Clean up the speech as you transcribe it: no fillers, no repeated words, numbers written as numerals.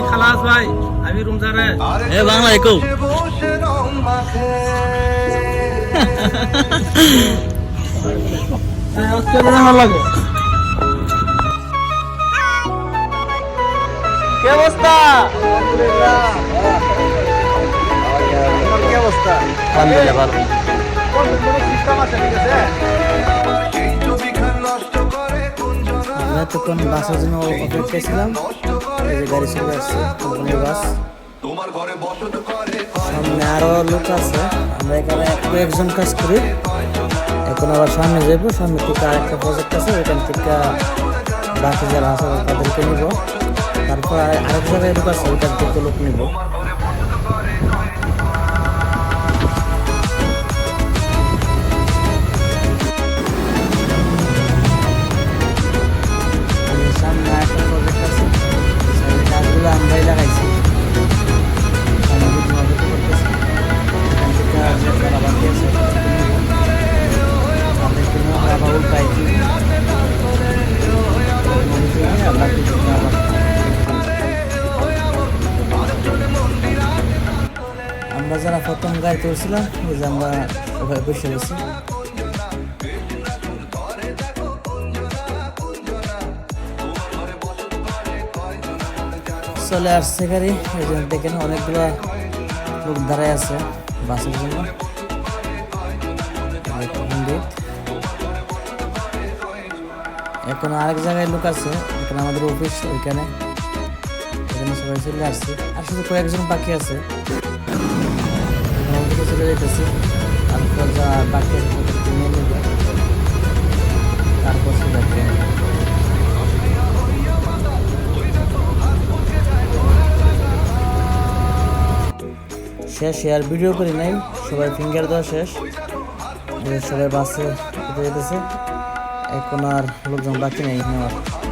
খালাস ভাই আমি রমজানে এ বাংলা একো লাগে কি অবস্থা কি অবস্থা আলহামদুলিল্লাহ ভালো আমরা তখন বাসের জন্য অপেক্ষা ছিলাম এই যে গাড়ি চলে আসছে কোম্পানির বাস সামনে আরো লোক আছে আমরা এখানে একজন কাজ করি এখন আবার সামনে যাবো সামনে থেকে আরেকটা প্রজেক্ট আছে ওইখান থেকে বাকি যারা আছে তাদেরকে নিব তারপর আরেক জায়গায় লোক আছে ওইখান থেকে লোক নিব সামনে আরেকটা প্রজেক্ট আছে কাজগুলো আমরাই লাগাইছি আমরা যারা প্রথম গাড়ি তুলছিলাম ওই যে আমরা সবাই বসে গেছি চলে আসছে গাড়ি এই জন্য দেখেন অনেকগুলো লোক দাঁড়ায় আছে বাসের জন্য এখন আরেক জায়গায় লোক আছে এখানে আমাদের অফিস ওইখানে এখানে সবাই চলে আসছে আর শুধু কয়েকজন বাকি আছে চলে যেতেছি তারপর যা বাকি আছে নিয়ে নেবে তারপর চলে যাবে শেষ আর ভিডিও করি নাই সবাই ফিঙ্গার দেওয়া শেষ সবাই বাসে যেতেছে এখন আর লোকজন বাকি নেই নেওয়ার